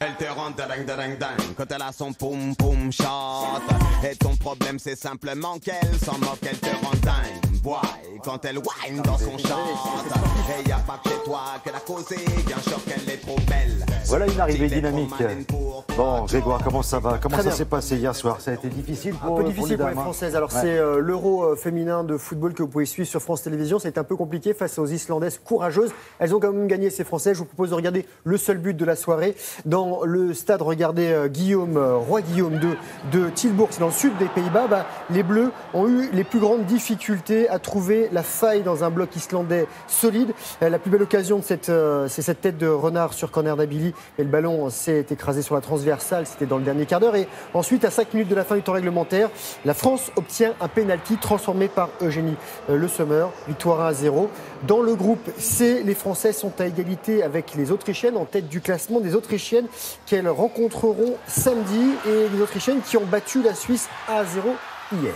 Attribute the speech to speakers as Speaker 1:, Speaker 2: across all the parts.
Speaker 1: Elle te rend ding ding ding quand elle a son poum poum shot. Et ton problème c'est simplement qu'elle s'en moque, elle te rend dingue. Boy, quand elle whine dans son shot. Et y a pas que chez toi qu'elle a causé, bien sûr qu'elle est trop belle.
Speaker 2: Voilà une arrivée dynamique. Bon, Grégoire, comment ça va? Comment ça s'est passé hier soir? Ça a été difficile pour
Speaker 3: Un peu difficile pour les
Speaker 2: dames,
Speaker 3: Françaises. Alors c'est l'Euro féminin de football que vous pouvez suivre sur France Télévisions. C'est un peu compliqué face aux Islandaises courageuses. Elles ont quand même gagné, ces Françaises. Je vous propose de regarder le seul but de la soirée. Dans le stade, regardez Roi Guillaume de Tilburg, c'est dans le sud des Pays-Bas. Les Bleus ont eu les plus grandes difficultés à trouver la faille dans un bloc islandais solide. La plus belle occasion, c'est cette tête de renard sur corner d'Abili. Et le ballon s'est écrasé sur la transversale, c'était dans le dernier quart d'heure. Et ensuite, à 5 minutes de la fin du temps réglementaire, la France obtient un pénalty transformé par Eugénie Le Sommer. Victoire 1-0. Dans le groupe C, les Français sont à égalité avec les Autrichiennes, en tête du classement des Autrichiennes qu'elles rencontreront samedi. Et les Autrichiennes qui ont battu la Suisse 1-0 hier.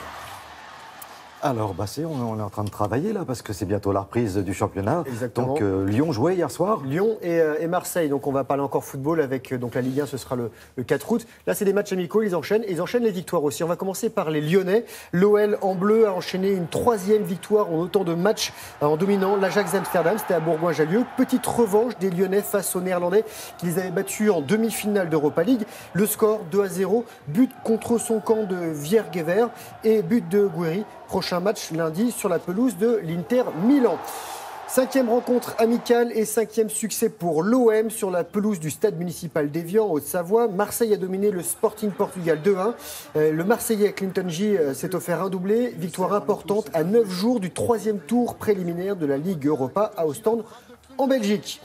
Speaker 2: Alors, on est en train de travailler là, parce que c'est bientôt la reprise du championnat.
Speaker 3: Exactement.
Speaker 2: Donc, Lyon jouait hier soir.
Speaker 3: Lyon et Marseille. Donc, on va parler encore football avec donc la Ligue 1, ce sera le 4 août. Là, c'est des matchs amicaux, ils enchaînent les victoires aussi. On va commencer par les Lyonnais. L'OL en bleu a enchaîné une 3e victoire en autant de matchs en dominant l'Ajax d'Amsterdam. C'était à Bourgoin-Jallieu. Petite revanche des Lyonnais face aux Néerlandais qui les avaient battus en demi-finale d'Europa League. Le score 2-0. But contre son camp de Viergever et but de Guéry. Prochain match lundi sur la pelouse de l'Inter Milan. 5e rencontre amicale et 5e succès pour l'OM sur la pelouse du stade municipal d'Évian, en Haute-Savoie. Marseille a dominé le Sporting Portugal 2-1. Le Marseillais Clinton J s'est offert un doublé. Victoire importante à 9 jours du 3e tour préliminaire de la Ligue Europa à Ostende en Belgique.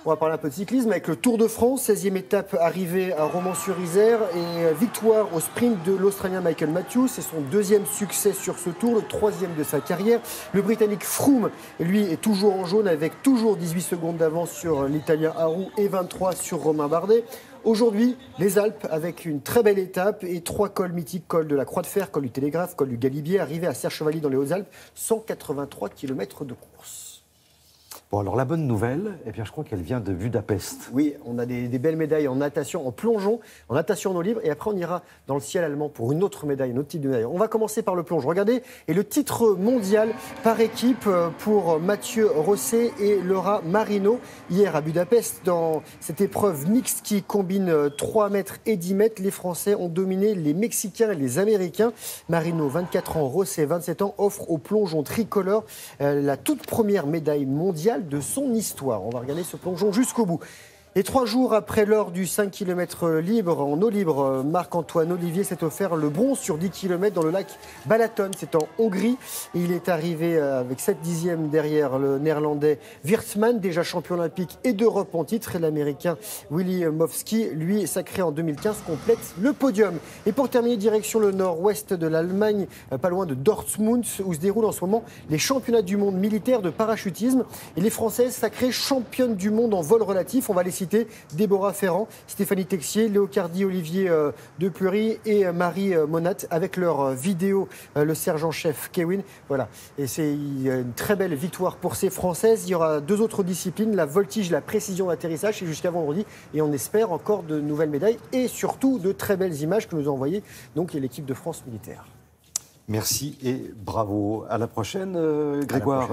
Speaker 3: On va parler un peu de cyclisme avec le Tour de France, 16e étape arrivée à Romans-sur-Isère et victoire au sprint de l'Australien Michael Matthews. C'est son 2e succès sur ce tour, le 3e de sa carrière. Le Britannique Froome, lui, est toujours en jaune avec toujours 18 secondes d'avance sur l'Italien Aru et 23 sur Romain Bardet. Aujourd'hui, les Alpes avec une très belle étape et 3 cols mythiques, col de la Croix de Fer, col du Télégraphe, col du Galibier, arrivé à Serre-Chevalier dans les Hautes-Alpes, 183 km de course.
Speaker 2: Bon, alors la bonne nouvelle, je crois qu'elle vient de Budapest.
Speaker 3: Oui, on a des belles médailles en natation, en plongeon, en natation en eau libre. Et après, on ira dans le ciel allemand pour une autre médaille, un autre type de médaille. On va commencer par le plongeon. Regardez, et le titre mondial par équipe pour Mathieu Rosset et Laura Marino. Hier à Budapest, dans cette épreuve mixte qui combine 3 mètres et 10 mètres, les Français ont dominé les Mexicains et les Américains. Marino, 24 ans, Rosset, 27 ans, offre au plongeon tricolore la toute première médaille mondiale de son histoire. On va regarder ce plongeon jusqu'au bout. Et 3 jours après l'or du 5 km libre, en eau libre, Marc-Antoine Olivier s'est offert le bronze sur 10 km dans le lac Balaton. C'est en Hongrie. Il est arrivé avec 7 dixièmes derrière le néerlandais Wirtsman, déjà champion olympique et d'Europe en titre. Et l'américain Willy Mowski, lui, sacré en 2015, complète le podium. Et pour terminer, direction le nord-ouest de l'Allemagne, pas loin de Dortmund, où se déroulent en ce moment les championnats du monde militaire de parachutisme. Et les Françaises sacrées championnes du monde en vol relatif. On va les citer. Déborah Ferrand, Stéphanie Texier, Léocardi Olivier Depury et Marie Monat avec leur vidéo, le sergent-chef Kewin. Voilà. Et c'est une très belle victoire pour ces Françaises. Il y aura 2 autres disciplines, la voltige, la précision d'atterrissage, c'est jusqu'à vendredi. Et on espère encore de nouvelles médailles et surtout de très belles images que nous a envoyées donc l'équipe de France militaire.
Speaker 2: Merci et bravo. À la prochaine, Grégoire.